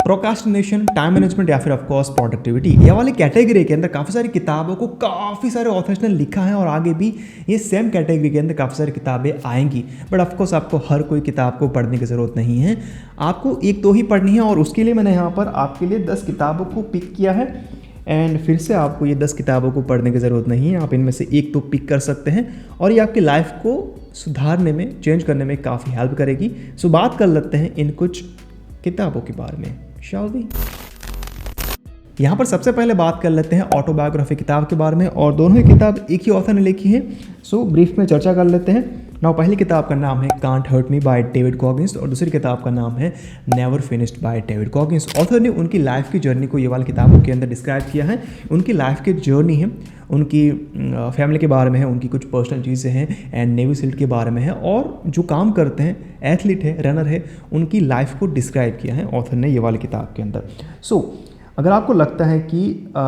Procrastination, time management या फिर of course productivity, ये वाली कैटेगरी के अंदर काफ़ी सारी किताबों को काफ़ी सारे ऑथर्स ने लिखा है और आगे भी ये सेम कैटेगरी के अंदर काफ़ी सारी किताबें आएंगी। बट ऑफकोर्स आपको हर कोई किताब को पढ़ने की ज़रूरत नहीं है, आपको एक दो ही पढ़नी है और उसके लिए मैंने यहाँ पर आपके लिए 10 किताबों को पिक किया है। एंड फिर से आपको ये 10 किताबों को पढ़ने की ज़रूरत नहीं है, आप इनमें से एक तो पिक कर सकते हैं और ये आपकी लाइफ को सुधारने में, चेंज करने में काफ़ी हेल्प करेगी। सो बात कर लेते हैं इन कुछ किताबों के बारे में, शैल वी। यहाँ पर सबसे पहले बात कर लेते हैं ऑटोबायोग्राफी किताब के बारे में और दोनों ही किताब एक ही ऑथर ने लिखी है। सो ब्रीफ में चर्चा कर लेते हैं। नाउ पहली किताब का नाम है can't hurt me by David Goggins और दूसरी किताब का नाम है never finished by David Goggins. Author ने उनकी लाइफ की जर्नी को ये वाली किताबों के अंदर डिस्क्राइब किया है। उनकी लाइफ की जर्नी है, उनकी फैमिली के बारे में है, उनकी कुछ पर्सनल चीज़ें हैं एंड नेवी सील्ड के बारे में है और जो काम करते हैं, एथलीट है, रनर है, उनकी लाइफ को डिस्क्राइब किया है ऑथर ने ये वाली किताब के अंदर। सो अगर आपको लगता है कि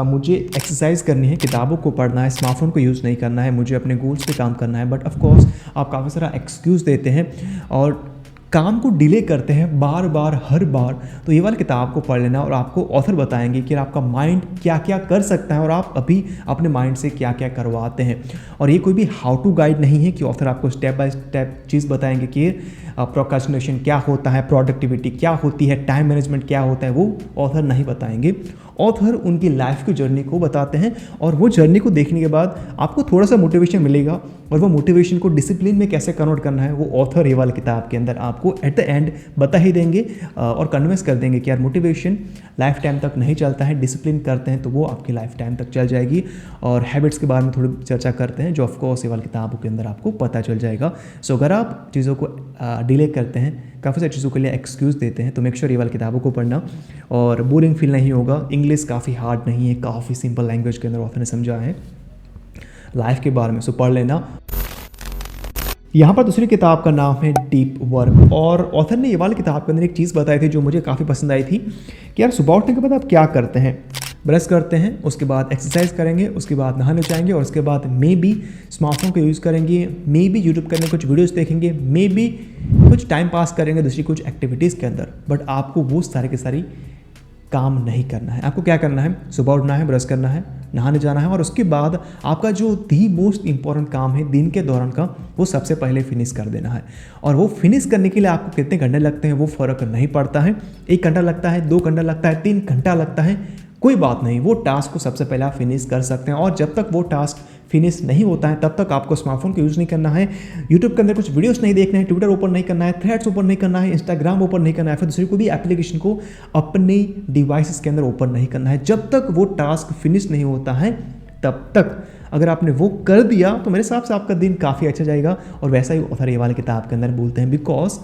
मुझे एक्सरसाइज करनी है, किताबों को पढ़ना है, स्मार्टफोन को यूज़ नहीं करना है, मुझे अपने गोल्स पे काम करना है, बट ऑफ कोर्स आप काफ़ी सारा एक्सक्यूज़ देते हैं और काम को डिले करते हैं बार बार, हर बार, तो ये वाली किताब को पढ़ लेना और आपको ऑथर बताएंगे कि आपका माइंड क्या क्या कर सकता है और आप अभी अपने माइंड से क्या क्या करवाते हैं। और ये कोई भी हाउ टू गाइड नहीं है कि ऑथर आपको स्टेप बाय स्टेप चीज़ बताएंगे कि प्रोक्रास्टिनेशन क्या होता है, प्रोडक्टिविटी क्या होती है, टाइम मैनेजमेंट क्या होता है, वो ऑथर नहीं बताएंगे। ऑथर उनकी लाइफ की जर्नी को बताते हैं और वो जर्नी को देखने के बाद आपको थोड़ा सा मोटिवेशन मिलेगा और वो मोटिवेशन को डिसिप्लिन में कैसे कन्वर्ट करना है वो ऑथर ये वाली किताब के अंदर आपको एट द एंड बता ही देंगे और कन्विंस कर देंगे कि यार मोटिवेशन लाइफ टाइम तक नहीं चलता है, डिसिप्लिन करते हैं तो वो आपकी लाइफ टाइम तक चल जाएगी। और हैबिट्स के बारे में थोड़ी चर्चा करते हैं जो ऑफकोर्स ये वाली किताबों के अंदर आपको पता चल जाएगा। सो अगर आप चीज़ों को डिले करते हैं, काफ़ी सारी चीज़ों के लिए एक्सक्यूज़ देते हैं, तो मेक श्योर ये वाली किताबों को पढ़ना और बोरिंग फील नहीं होगा। इंग्लिश काफ़ी हार्ड नहीं है, काफ़ी सिंपल लैंग्वेज के अंदर ऑथर ने समझा है लाइफ के बारे में, सो पढ़ लेना। यहाँ पर दूसरी किताब का नाम है डीप वर्क और ऑथर ने ये वाली किताब के अंदर एक चीज़ बताई थी जो मुझे काफ़ी पसंद आई थी कि यार सुबह उठने के बाद आप क्या करते हैं, ब्रश करते हैं, उसके बाद एक्सरसाइज करेंगे, उसके बाद नहाने जाएंगे और उसके बाद मे बी स्मार्टफोन का यूज़ करेंगे, मे बी यूट्यूब के अंदर कुछ वीडियोस देखेंगे, मे बी कुछ टाइम पास करेंगे दूसरी कुछ एक्टिविटीज़ के अंदर। बट आपको वो सारे के सारी काम नहीं करना है। आपको क्या करना है, सुबह उठना है, ब्रश करना है, नहाने जाना है और उसके बाद आपका जो दी मोस्ट इंपॉर्टेंट काम है दिन के दौरान का, वो सबसे पहले फिनिश कर देना है। और वो फिनिश करने के लिए आपको कितने घंटे लगते हैं वो फ़र्क नहीं पड़ता है, 1 घंटा लगता है, 2 घंटा लगता है, 3 घंटा लगता है, कोई बात नहीं, वो टास्क को सबसे पहले आप फिनिश कर सकते हैं। और जब तक वो टास्क फिनिश नहीं होता है तब तक आपको स्मार्टफोन का यूज़ नहीं करना है, यूट्यूब के अंदर कुछ वीडियोस नहीं देखना है, ट्विटर ओपन नहीं करना है, थ्रेड्स ओपन नहीं करना है, इंस्टाग्राम ओपन नहीं करना है, फिर दूसरी कोई भी एप्लीकेशन को अपने डिवाइसेस के अंदर ओपन नहीं करना है। जब तक वो टास्क फिनिश नहीं होता है तब तक अगर आपने वो कर दिया तो मेरे हिसाब से आपका दिन काफ़ी अच्छा जाएगा। और वैसा ही ऑथर ये वाली किताब के अंदर बोलते हैं, बिकॉज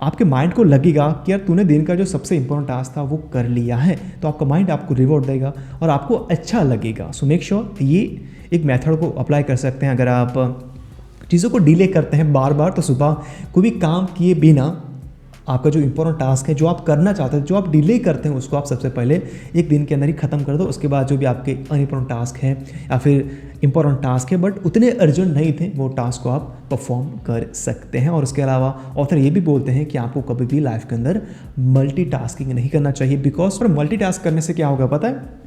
आपके माइंड को लगेगा कि यार तूने दिन का जो सबसे इंपॉर्टेंट टास्क था वो कर लिया है, तो आपका माइंड आपको रिवॉर्ड देगा और आपको अच्छा लगेगा। सो मेक श्योर ये एक मेथड को अप्लाई कर सकते हैं। अगर आप चीज़ों को डिले करते हैं बार बार तो सुबह कोई भी काम किए बिना आपका जो इंपॉर्टेंट टास्क है, जो आप करना चाहते हैं, जो आप डिले करते हैं, उसको आप सबसे पहले एक दिन के अंदर ही ख़त्म कर दो। उसके बाद जो भी आपके अनइम्पॉर्टेंट टास्क हैं या फिर इंपॉर्टेंट टास्क है बट उतने अर्जेंट नहीं थे, वो टास्क को आप परफॉर्म कर सकते हैं। और उसके अलावा ऑथर ये भी बोलते हैं कि आपको कभी भी लाइफ के अंदर मल्टीटास्किंग नहीं करना चाहिए, बिकॉज पर मल्टीटास्क करने से क्या होगा पता है,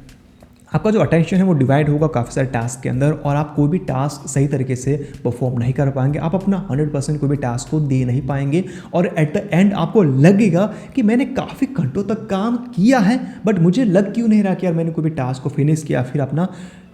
आपका जो अटेंशन है वो डिवाइड होगा काफ़ी सारे टास्क के अंदर और आप कोई भी टास्क सही तरीके से परफॉर्म नहीं कर पाएंगे, आप अपना 100% कोई भी टास्क को दे नहीं पाएंगे और एट द एंड आपको लगेगा कि मैंने काफ़ी घंटों तक काम किया है बट मुझे लग क्यों नहीं रहा कि यार मैंने कोई भी टास्क को फिनिश किया, फिर अपना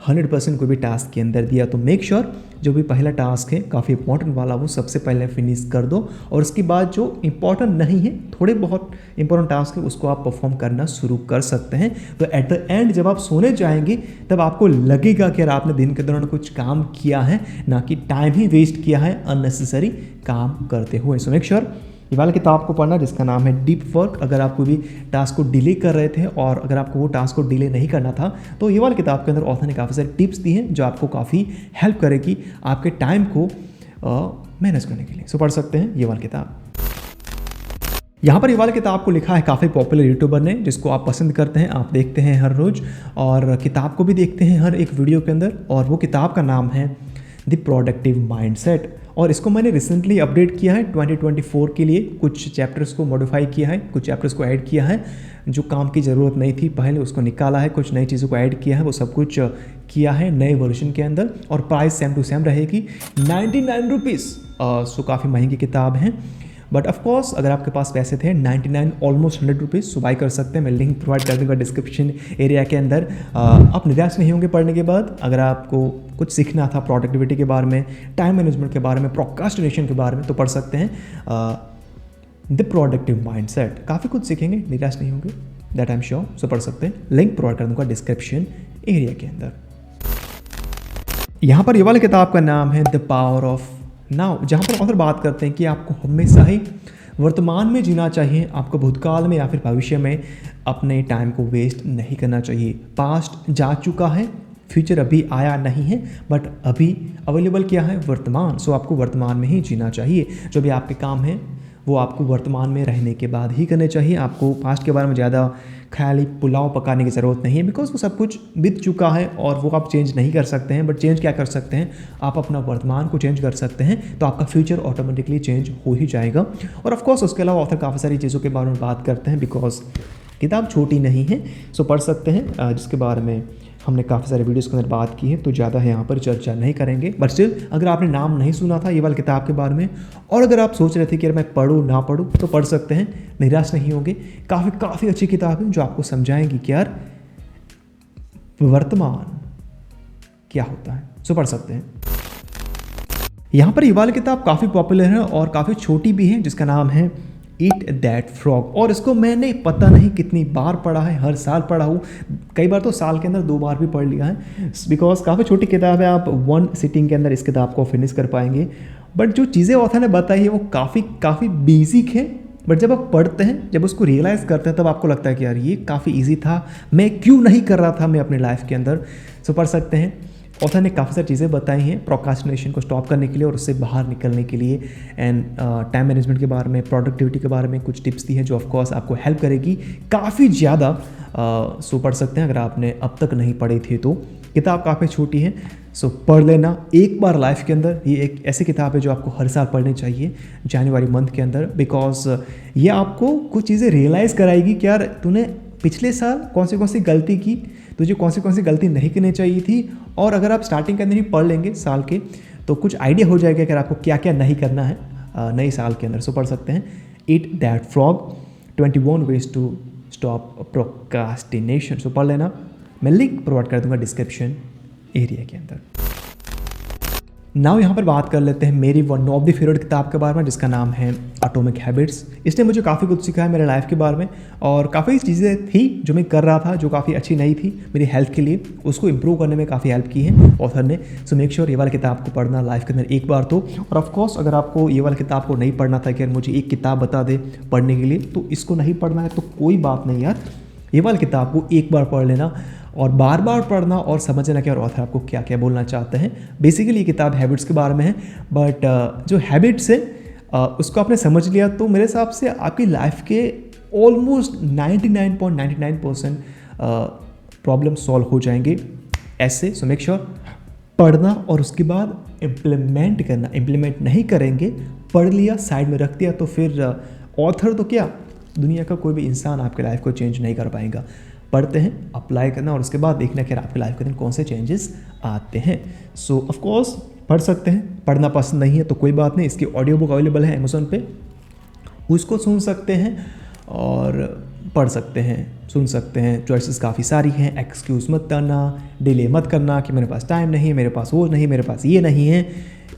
100% कोई भी टास्क के अंदर दिया। तो मेक श्योर जो भी पहला टास्क है काफ़ी इंपॉर्टेंट वाला वो सबसे पहले फिनिश कर दो और उसके बाद जो इंपॉर्टेंट नहीं है, थोड़े बहुत इंपॉर्टेंट टास्क है, उसको आप परफॉर्म करना शुरू कर सकते हैं। तो एट द एंड जब आप सोने जाएंगे तब आपको लगेगा कि यार आपने दिन के दौरान कुछ काम किया है, ना कि टाइम ही वेस्ट किया है अननेसेसरी काम करते हुए। सो मेक श्योर ये वाला किताब को पढ़ना जिसका नाम है डीप वर्क। अगर आप कोई भी टास्क को डिले कर रहे थे और अगर आपको वो टास्क को डिले नहीं करना था तो ये वाली किताब के अंदर ऑथर ने काफ़ी सारे टिप्स दी हैं जो आपको काफ़ी हेल्प करेगी आपके टाइम को मैनेज करने के लिए। सो पढ़ सकते हैं ये वाली किताब। यहाँ पर ये वाली किताब को लिखा है काफ़ी पॉपुलर यूट्यूबर ने जिसको आप पसंद करते हैं, आप देखते हैं हर रोज़ और किताब को भी देखते हैं हर एक वीडियो के अंदर, और वो किताब का नाम है द प्रोडक्टिव माइंडसेट। और इसको मैंने रिसेंटली अपडेट किया है 2024 के लिए। कुछ चैप्टर्स को मॉडिफाई किया है, कुछ चैप्टर्स को ऐड किया है, जो काम की ज़रूरत नहीं थी पहले उसको निकाला है, कुछ नई चीज़ों को ऐड किया है, वो सब कुछ किया है नए वर्जन के अंदर। और प्राइस सेम टू सेम रहेगी 99 रुपीज़। सो काफ़ी महंगी किताब है, बट ऑफ कोर्स अगर आपके पास पैसे थे 99 ऑलमोस्ट 100 रुपीज़ सो बाय कर सकते हैं। मैं लिंक प्रोवाइड कर दूँगा डिस्क्रिप्शन एरिया के अंदर। आप निराश नहीं होंगे पढ़ने के बाद। अगर आपको कुछ सीखना था प्रोडक्टिविटी के बारे में, टाइम मैनेजमेंट के बारे में, प्रोक्रास्टिनेशन के बारे में, तो पढ़ सकते हैं द प्रोडक्टिव माइंडसेट। काफ़ी कुछ सीखेंगे, निराश नहीं होंगे, दैट आई एम श्योर। सो पढ़ सकते हैं, लिंक प्रोवाइड कर दूँगा डिस्क्रिप्शन एरिया के अंदर। यहाँ पर ये वाली किताब का नाम है द पावर ऑफ नाउ, जहाँ पर ऑथर बात करते हैं कि आपको हमेशा ही वर्तमान में जीना चाहिए। आपको भूतकाल में या फिर भविष्य में अपने टाइम को वेस्ट नहीं करना चाहिए। पास्ट जा चुका है, फ्यूचर अभी आया नहीं है, बट अभी अवेलेबल क्या है, वर्तमान। सो आपको वर्तमान में ही जीना चाहिए। जो भी आपके काम हैं वो आपको वर्तमान में रहने के बाद ही करने चाहिए। आपको पास्ट के बारे में ज़्यादा ख्याली पुलाव पकाने की ज़रूरत नहीं है, बिकॉज वो सब कुछ बीत चुका है और वो आप चेंज नहीं कर सकते हैं। बट चेंज क्या कर सकते हैं, आप अपना वर्तमान को चेंज कर सकते हैं, तो आपका फ्यूचर ऑटोमेटिकली चेंज हो ही जाएगा। और ऑफकोर्स उसके अलावा ऑथर काफ़ी सारी चीज़ों के बारे में बात करते हैं, बिकॉज किताब छोटी नहीं है। सो पढ़ सकते हैं, जिसके बारे में हमने काफ़ी सारे वीडियोस के अंदर बात की है, तो ज़्यादा यहाँ पर चर्चा नहीं करेंगे। बट स्टिल अगर आपने नाम नहीं सुना था ये वाली किताब के बारे में, और अगर आप सोच रहे थे कि यार मैं पढ़ूँ ना पढ़ूँ, तो पढ़ सकते हैं, निराश नहीं होंगे। काफ़ी अच्छी किताब है जो आपको समझाएंगी कि यार वर्तमान क्या होता है। सो पढ़ सकते हैं। यहाँ पर ये वाली किताब काफ़ी पॉपुलर है और काफ़ी छोटी भी है, जिसका नाम है ईट दैट फ्रॉग। और इसको मैंने पता नहीं कितनी बार पढ़ा है, हर साल पढ़ा हूँ, कई बार तो साल के अंदर 2 बार भी पढ़ लिया है, बिकॉज काफ़ी छोटी किताब है। आप 1 सिटिंग के अंदर इस किताब को फिनिश कर पाएंगे। बट जो चीज़ें ऑथर ने बताई है वो काफ़ी बेसिक है, बट जब आप पढ़ते हैं, जब उसको रियलाइज़ करते हैं, तब आपको लगता है कि यार ये काफ़ी ईजी था, मैं क्यों नहीं कर रहा था मैं अपने लाइफ के अंदर। सो पढ़ सकते हैं। ऑथर ने काफ़ी सारी चीज़ें बताई हैं प्रोक्रास्टिनेशन को स्टॉप करने के लिए और उससे बाहर निकलने के लिए, एंड टाइम मैनेजमेंट के बारे में, प्रोडक्टिविटी के बारे में कुछ टिप्स दी है जो ऑफकोर्स आपको हेल्प करेगी काफ़ी ज़्यादा। सो पढ़ सकते हैं अगर आपने अब तक नहीं पढ़ी थी तो। किताब काफ़ी छोटी है, सो पढ़ लेना एक बार लाइफ के अंदर। ये एक ऐसी किताब है जो आपको हर साल पढ़नी चाहिए जनवरी मंथ के अंदर, बिकॉज ये आपको कुछ चीज़ें रियलाइज़ कराएगी कि यार तूने पिछले साल कौन सी गलती की, तुझे कौन सी गलती नहीं करनी चाहिए थी। और अगर आप स्टार्टिंग के अंदर ही पढ़ लेंगे साल के, तो कुछ आइडिया हो जाएगा कि आपको क्या क्या नहीं करना है नए साल के अंदर। सो पढ़ सकते हैं eat that frog 21 ways to stop procrastination. So पढ़ लेना, मैं लिंक प्रोवाइड कर दूंगा डिस्क्रिप्शन एरिया के अंदर। नाउ यहाँ पर बात कर लेते हैं मेरी वन ऑफ द फेवरेट किताब के बारे में, जिसका नाम है एटॉमिक हैबिट्स। इसने मुझे काफ़ी कुछ सिखाया मेरे लाइफ के बारे में, और काफ़ी चीज़ें थी जो मैं कर रहा था जो काफ़ी अच्छी नहीं थी मेरी हेल्थ के लिए, उसको इंप्रूव करने में काफ़ी हेल्प की है ऑथर ने। सो मेक श्योर ये वाली किताब को पढ़ना लाइफ के अंदर एक बार तो। और ऑफकोर्स अगर आपको ये वाली किताब को नहीं पढ़ना था कि यार मुझे एक किताब बता दे पढ़ने के लिए, तो इसको नहीं पढ़ना है तो कोई बात नहीं यार, ये वाली किताब को एक बार पढ़ लेना और बार बार पढ़ना और समझना कि और ऑथर आपको क्या क्या बोलना चाहते हैं। बेसिकली ये किताब हैबिट्स के बारे में है, बट जो हैबिट्स है उसको आपने समझ लिया तो मेरे हिसाब से आपकी लाइफ के ऑलमोस्ट 99.99% प्रॉब्लम सॉल्व हो जाएंगे ऐसे। सो मेक श्योर पढ़ना और उसके बाद इम्प्लीमेंट करना। इम्प्लीमेंट नहीं करेंगे, पढ़ लिया साइड में रख दिया, तो फिर ऑथर तो क्या, दुनिया का कोई भी इंसान आपके लाइफ को चेंज नहीं कर पाएगा। पढ़ते हैं, अप्लाई करना और उसके बाद देखना कि आपके लाइफ के अंदर कौन से चेंजेस आते हैं। सो ऑफ कोर्स पढ़ सकते हैं। पढ़ना पसंद नहीं है तो कोई बात नहीं, इसकी ऑडियो बुक अवेलेबल है अमेज़न पे, उसको सुन सकते हैं और पढ़ सकते हैं, सुन सकते हैं। चॉइसेस काफ़ी सारी हैं। एक्सक्यूज़ मत करना, डिले मत करना कि मेरे पास टाइम नहीं है, मेरे पास वो नहीं, मेरे पास ये नहीं है।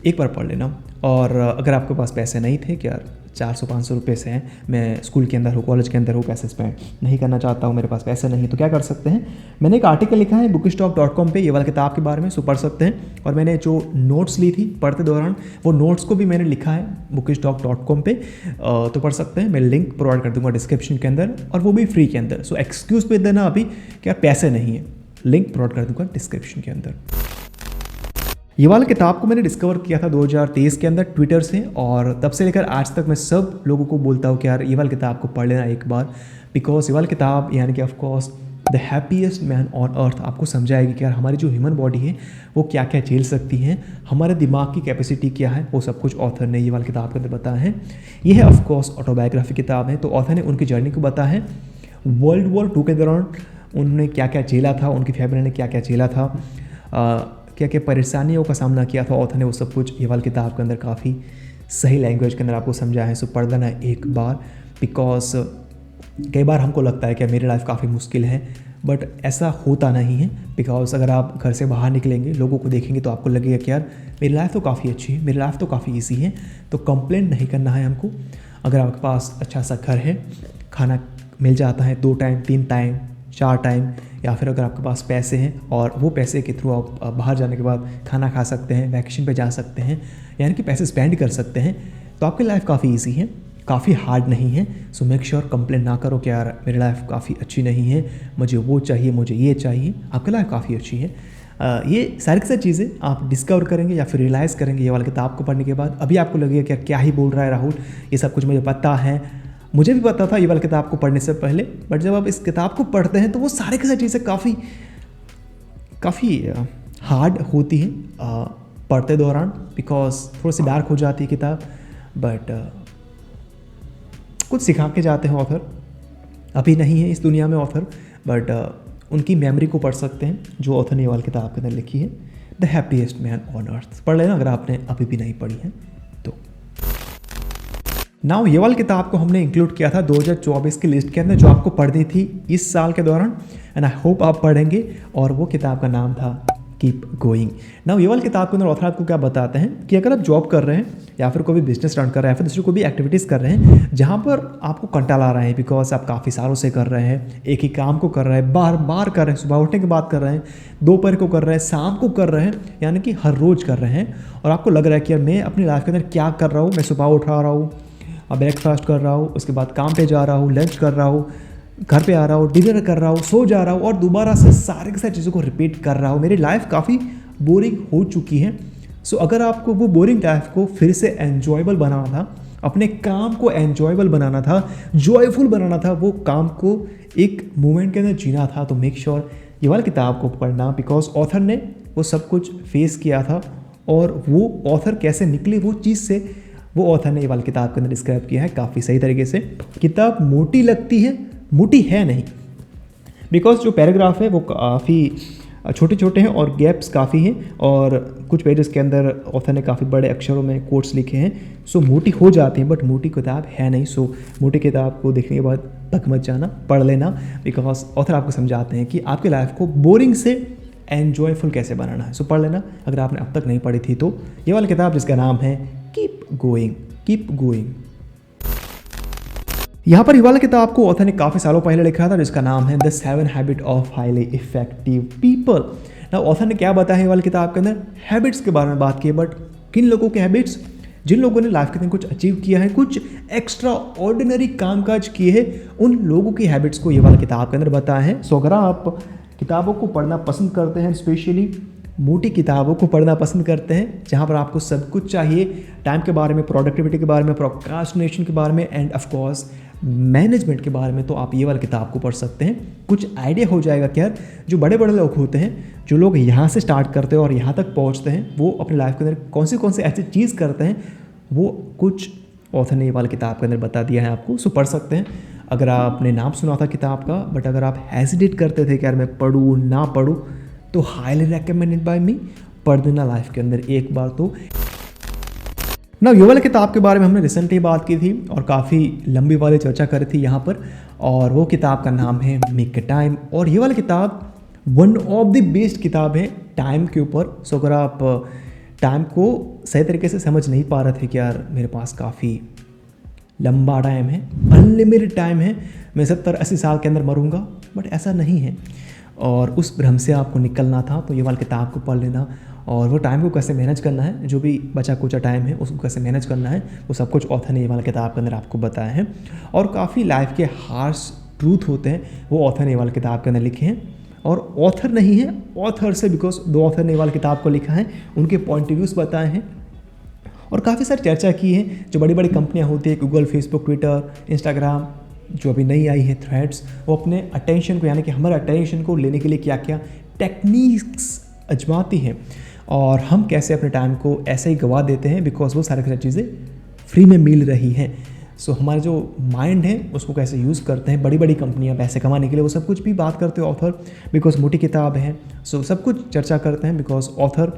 एक बार पढ़ लेना। और अगर आपके पास पैसे नहीं थे कि यार 400-500 रुपये से हैं, मैं स्कूल के अंदर हूँ, कॉलेज के अंदर हूँ, पैसे स्पेंड नहीं करना चाहता हूँ, मेरे पास पैसे नहीं, तो क्या कर सकते हैं, मैंने एक आर्टिकल लिखा है bookstock.com पे ये वाला किताब के बारे में, सो पढ़ सकते हैं। और मैंने जो नोट्स ली थी पढ़ते दौरान, वो नोट्स को भी मैंने लिखा है bookstock.com पे, तो पढ़ सकते हैं। मैं लिंक प्रोवाइड कर दूँगा डिस्क्रिप्शन के अंदर, और वो भी फ्री के अंदर। सो एक्सक्यूज़ पे देना अभी क्या पैसे नहीं है, लिंक प्रोवाइड कर दूँगा डिस्क्रिप्शन के अंदर। ये वाला किताब को मैंने डिस्कवर किया था 2023 के अंदर ट्विटर से, और तब से लेकर आज तक मैं सब लोगों को बोलता हूँ कि यार ये वाला किताब को पढ़ लेना एक बार, बिकॉज ये वाला किताब यानी कि of course the happiest man on earth आपको समझाएगी कि यार हमारी जो ह्यूमन बॉडी है वो क्या क्या झेल सकती हैं, हमारे दिमाग की कैपेसिटी क्या है, वो सब कुछ ऑथर ने ये वाली किताब के अंदर बताया है। ये है ऑफकोर्स ऑटोबायोग्राफी किताब है, तो ऑथर ने उनकी जर्नी को बताया है। वर्ल्ड वॉर 2 के दौरान उन्होंने क्या क्या झेला था, उनकी फैमिली ने क्या क्या झेला था, क्या क्या परेशानियों का सामना किया था, ऑथर ने वो सब कुछ ये वाली किताब के अंदर काफ़ी सही लैंग्वेज के अंदर आपको समझाया है। सो पढ़ लेना एक बार, बिकॉज कई बार हमको लगता है कि मेरी लाइफ काफ़ी मुश्किल है, बट ऐसा होता नहीं है। बिकॉज अगर आप घर से बाहर निकलेंगे, लोगों को देखेंगे, तो आपको लगेगा कि यार मेरी लाइफ तो काफ़ी अच्छी है, मेरी लाइफ तो काफ़ी ईजी है। तो कंप्लेंट नहीं करना है हमको। अगर आपके पास अच्छा सा घर है, खाना मिल जाता है 2 टाइम 3 टाइम 4 टाइम, या फिर अगर आपके पास पैसे हैं और वो पैसे के थ्रू आप बाहर जाने के बाद खाना खा सकते हैं, वैकेशन पे जा सकते हैं, यानी कि पैसे स्पेंड कर सकते हैं, तो आपकी लाइफ काफ़ी ईजी है, काफ़ी हार्ड नहीं है। सो मेक श्योर कंप्लेंट ना करो कि यार मेरी लाइफ काफ़ी अच्छी नहीं है, मुझे वो चाहिए, मुझे ये चाहिए। आपकी लाइफ काफ़ी अच्छी है। ये सारी की सारी चीज़ें आप डिस्कवर करेंगे या फिर रियलाइज़ करेंगे ये वाली किताब को पढ़ने के बाद। अभी आपको लगेगा कि यार क्या ही बोल रहा है राहुल, ये सब कुछ मुझे पता है, मुझे भी पता था ये वाली किताब को पढ़ने से पहले, बट जब आप इस किताब को पढ़ते हैं तो वो सारे की सारी चीज़ें काफ़ी हार्ड होती हैं पढ़ते दौरान, बिकॉज थोड़ी सी डार्क हो जाती है किताब, बट कुछ सिखा के जाते हैं ऑथर। अभी नहीं है इस दुनिया में ऑथर, बट उनकी मेमोरी को पढ़ सकते हैं जो ऑथर ने ये वाली किताब के अंदर लिखी है, the happiest man on earth. पढ़ लेना अगर आपने अभी भी नहीं पढ़ी है तो। नाउ ये वाली किताब को हमने इंक्लूड किया था 2024 की लिस्ट के अंदर, जो आपको पढ़नी थी इस साल के दौरान, एंड आई होप आप पढ़ेंगे। और वो किताब का नाम था कीप गोइंग। नाउ ये वाली किताब के अंदर ऑथर आपको क्या बताते हैं कि अगर आप जॉब कर रहे हैं या फिर कोई भी बिजनेस रन कर रहे हैं या फिर दूसरी कोई भी एक्टिविटीज़ कर रहे हैं जहाँ पर आपको कंटाला आ रहा है, बिकॉज आप काफ़ी सालों से कर रहे हैं, एक ही काम को कर रहे हैं, बार बार कर रहे हैं, सुबह उठने के बाद कर रहे हैं, दोपहर को कर रहे हैं, शाम को कर रहे हैं, यानी कि हर रोज़ कर रहे हैं, और आपको लग रहा है कि यार मैं अपनी लाइफ के अंदर क्या कर रहा हूँ। मैं सुबह उठा रहा हूँ, ब्रेकफास्ट कर रहा हूँ, उसके बाद काम पे जा रहा हूँ, लंच कर रहा हूँ, घर पे आ रहा हूँ, डिनर कर रहा हूँ, सो जा रहा हूँ, और दोबारा से सारे के सारी चीज़ों को रिपीट कर रहा हूँ। मेरी लाइफ काफ़ी बोरिंग हो चुकी है। सो अगर आपको वो बोरिंग लाइफ को फिर से एन्जॉयबल बनाना था, अपने काम को एन्जॉयबल बनाना था, जॉयफुल बनाना था, वो काम को एक मोमेंट के अंदर जीना था, तो मेक श्योर ये वाली किताब को पढ़ना, बिकॉज ऑथर ने वो सब कुछ फेस किया था, और वो ऑथर कैसे निकले वो चीज़ से, वो ऑथर ने ये वाली किताब के अंदर डिस्क्राइब किया है काफ़ी सही तरीके से। किताब मोटी लगती है, मोटी है नहीं, बिकॉज जो पैराग्राफ है वो काफ़ी छोटे छोटे हैं और गैप्स काफ़ी हैं, और कुछ पेजेस के अंदर ऑथर ने काफ़ी बड़े अक्षरों में कोट्स लिखे हैं। सो मोटी हो जाती हैं, बट मोटी किताब है नहीं। सो मोटी किताब को देखने के बाद तक मत जाना, पढ़ लेना, बिकॉज ऑथर आपको समझाते हैं कि आपकी लाइफ को बोरिंग से एन्जॉयफुल कैसे बनाना है। सो पढ़ लेना अगर आपने अब तक नहीं पढ़ी थी तो, ये वाली किताब जिसका नाम है कीप गोइंग, कीप गोइंग। यहाँ पर ये वाला किताब को ऑथर ने काफ़ी सालों पहले लिखा था, जिसका नाम है the 7 habit of highly effective people. ना ऑथर ने क्या बताया है ये वाली किताब के अंदर, हैबिट्स के बारे में बात की है, बट किन लोगों के हैबिट्स, जिन लोगों ने लाइफ के अंदर कुछ अचीव किया है, कुछ एक्स्ट्रा ऑर्डिनरी कामकाज किए हैं, उन लोगों की हैबिट्स को ये वाला किताब के अंदर बताया है। सो अगर आप किताबों को पढ़ना पसंद करते हैं, स्पेशली मोटी किताबों को पढ़ना पसंद करते हैं जहाँ पर आपको सब कुछ चाहिए, टाइम के बारे में, प्रोडक्टिविटी के बारे में, प्रोक्रास्टिनेशन के बारे में, एंड ऑफ कोर्स मैनेजमेंट के बारे में, तो आप ये वाली किताब को पढ़ सकते हैं। कुछ आइडिया हो जाएगा कि यार जो बड़े बड़े लोग होते हैं, जो लोग यहाँ से स्टार्ट करते हैं और यहाँ तक पहुँचते हैं, वो अपनी लाइफ के अंदर कौन सी ऐसी चीज़ करते हैं, वो कुछ ऑथर ने ये वाली किताब के अंदर बता दिया है आपको। सो पढ़ सकते हैं। अगर आपने नाम सुना था किताब का, बट अगर आप हेजिटेट करते थे कि यार मैं पढ़ूँ ना पढ़ूँ, तो हाईली रिकमेंडेड बाय मी, पढ़ देना लाइफ के अंदर एक बार तो। ना ये वाली किताब के बारे में हमने रिसेंटली बात की थी और काफ़ी लंबी वाली चर्चा करी थी यहाँ पर, और वो किताब का नाम है मेक टाइम। और ये वाली किताब वन ऑफ द बेस्ट किताब है टाइम के ऊपर। सो अगर आप टाइम को सही तरीके से समझ नहीं पा रहे थे कि यार मेरे पास काफ़ी लंबा टाइम है, अनलिमिटेड टाइम है, मैं 70-80 साल के अंदर मरूंगा, बट ऐसा नहीं है, और उस भ्रम से आपको निकलना था, तो ये वाली किताब को पढ़ लेना। और वो टाइम को कैसे मैनेज करना है, जो भी बचा कुचा टाइम है उसको कैसे मैनेज करना है, वो सब कुछ ऑथर ने ये वाली किताब के अंदर आपको बताया है। और काफ़ी लाइफ के हार्श ट्रूथ होते हैं, वो ऑथर ने ये वाली किताब के अंदर लिखे हैं। और ऑथर नहीं है, ऑथर से, बिकॉज दो ऑथर ने ये वाली किताब को लिखा है, उनके पॉइंट ऑफ व्यूज़ बताए हैं, और काफ़ी सारी चर्चा की है। जो बड़ी बड़ी कंपनियां होती है, गूगल, फेसबुक, ट्विटर, इंस्टाग्राम, जो अभी नई आई है थ्रेड्स, वो अपने अटेंशन को यानी कि हमारे अटेंशन को लेने के लिए क्या क्या टेक्निक्स आजमाती हैं और हम कैसे अपने टाइम को ऐसे ही गवा देते हैं बिकॉज वो सारी चीज़ें फ्री में मिल रही हैं। सो हमारा जो माइंड है उसको कैसे यूज़ करते हैं बड़ी बड़ी कंपनियां पैसे कमाने के लिए, वो सब कुछ भी बात करते हैं ऑथर, बिकॉज मोटी किताब है। सो सब कुछ चर्चा करते हैं बिकॉज ऑथर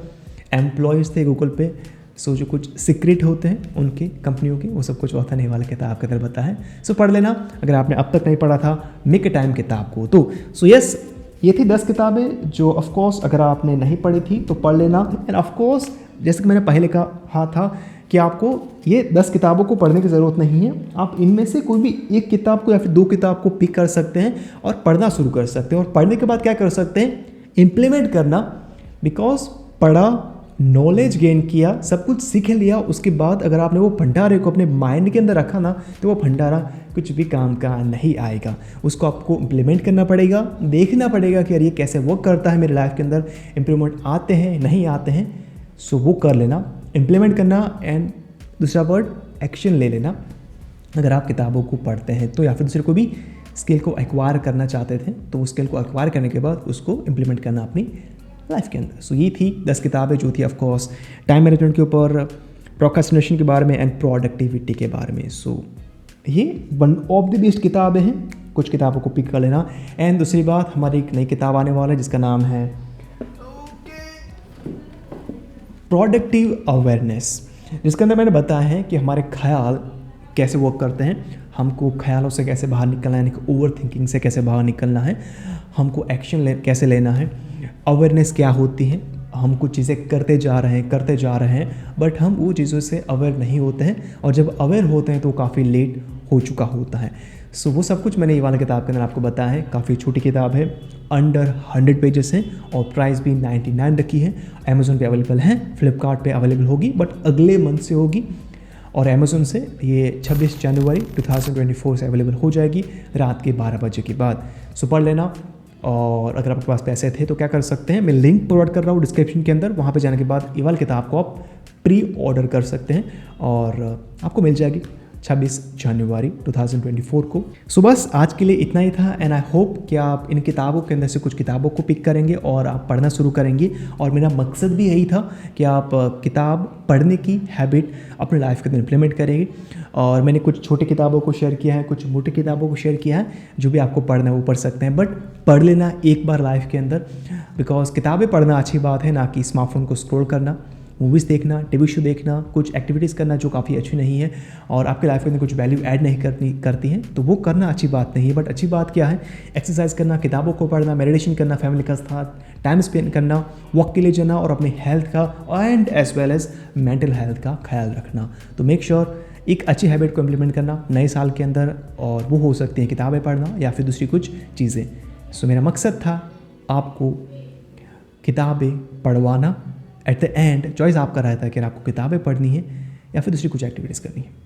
एम्प्लॉयज़ थे गूगल पे। सो जो कुछ सीक्रेट होते हैं उनकी कंपनियों के, वो सब कुछ ऑथर ने वाले किताब के अंदर बताया है। सो पढ़ लेना अगर आपने अब तक नहीं पढ़ा था मेक टाइम किताब को तो। सो यस, ये थी 10 किताबें जो ऑफकोर्स अगर आपने नहीं पढ़ी थी तो पढ़ लेना। एंड ऑफकोर्स जैसे कि मैंने पहले कहा था कि आपको ये 10 किताबों को पढ़ने की ज़रूरत नहीं है, आप इनमें से कोई भी एक किताब को या फिर 2 किताब को पिक कर सकते हैं और पढ़ना शुरू कर सकते हैं। और पढ़ने के बाद क्या कर सकते हैं, इम्प्लीमेंट करना। बिकॉज पढ़ा, नॉलेज गेन किया, सब कुछ सीख लिया, उसके बाद अगर आपने वो भंडारे को अपने माइंड के अंदर रखा ना तो वो भंडारा कुछ भी काम का नहीं आएगा। उसको आपको इम्प्लीमेंट करना पड़ेगा, देखना पड़ेगा कि यार ये कैसे वर्क करता है मेरे लाइफ के अंदर, इम्प्रूवमेंट आते हैं नहीं आते हैं। सो वो कर लेना, इम्प्लीमेंट करना। एंड दूसरा वर्ड एक्शन ले लेना। अगर आप किताबों को पढ़ते हैं तो या फिर दूसरे को भी स्किल को एक्वायर करना चाहते थे तो उस स्किल को एक्वायर करने के बाद उसको इम्प्लीमेंट करना अपनी लाइफ के अंदर। सो ये थी 10 किताबें जो थी ऑफकोर्स टाइम मैनेजमेंट के ऊपर, प्रोक्रेस्टिनेशन के बारे में एंड प्रोडक्टिविटी के बारे में। सो ये वन ऑफ द बेस्ट किताबें हैं, कुछ किताबों को पिक कर लेना। एंड दूसरी बात, हमारी एक नई किताब आने वाला है जिसका नाम है प्रोडक्टिव अवेयरनेस, जिसके अंदर मैंने बताया है कि हमारे ख्याल कैसे वर्क करते हैं, हमको ख्यालों से कैसे बाहर निकलना है, यानी कि ओवर थिंकिंग से कैसे बाहर निकलना है, हमको एक्शन कैसे लेना है, अवेयरनेस क्या होती है। हम कुछ चीज़ें करते जा रहे हैं बट हम वो चीज़ों से अवेयर नहीं होते हैं और जब अवेयर होते हैं तो काफ़ी लेट हो चुका होता है। सो वो सब कुछ मैंने ये वाला किताब के अंदर आपको बताया है। काफ़ी छोटी किताब है, अंडर 100 पेजेस है और प्राइस भी 99 रखी है। अमेज़ॉन पे अवेलेबल है, फ्लिपकार्ट पे अवेलेबल होगी बट अगले मंथ से होगी और अमेज़ॉन से ये 26 जनवरी 2024 से अवेलेबल हो जाएगी रात के 12 बजे के बाद। सो पढ़ लेना। और अगर आपके पास पैसे थे तो क्या कर सकते हैं, मैं लिंक प्रोवाइड कर रहा हूँ डिस्क्रिप्शन के अंदर, वहाँ पे जाने के बाद ये वाली किताब को आप प्री ऑर्डर कर सकते हैं और आपको मिल जाएगी 26 जनवरी 2024 को। सो बस आज के लिए इतना ही था एंड आई होप कि आप इन किताबों के अंदर से कुछ किताबों को पिक करेंगे और आप पढ़ना शुरू करेंगे। और मेरा मकसद भी यही था कि आप किताब पढ़ने की हैबिट अपने लाइफ के अंदर इम्प्लीमेंट करेंगे। और मैंने कुछ छोटी किताबों को शेयर किया है, कुछ मोटी किताबों को शेयर किया है, जो भी आपको पढ़ना है वो पढ़ सकते हैं बट पढ़ लेना एक बार लाइफ के अंदर। बिकॉज किताबें पढ़ना अच्छी बात है, ना कि स्मार्टफोन को स्क्रॉल करना, मूवीज़ देखना, टीवी शो देखना, कुछ एक्टिविटीज़ करना जो काफ़ी अच्छी नहीं है और आपके लाइफ के अंदर कुछ वैल्यू ऐड नहीं करती हैं, तो वो करना अच्छी बात नहीं है। बट अच्छी बात क्या है, एक्सरसाइज करना, किताबों को पढ़ना, मेडिटेशन करना, फैमिली का साथ टाइम स्पेंड करना, वॉक के लिए जाना और अपने हेल्थ का and as well as mental health का ख्याल रखना। तो मेक श्योर एक अच्छी हैबिट को इम्प्लीमेंट करना नए साल के अंदर, और वो हो सकती है किताबें पढ़ना या फिर दूसरी कुछ चीज़ें। सो मेरा मकसद था आपको किताबें पढ़वाना। एट द एंड चॉइस आपका रहता है कि आपको किताबें पढ़नी है या फिर दूसरी कुछ एक्टिविटीज़ करनी है।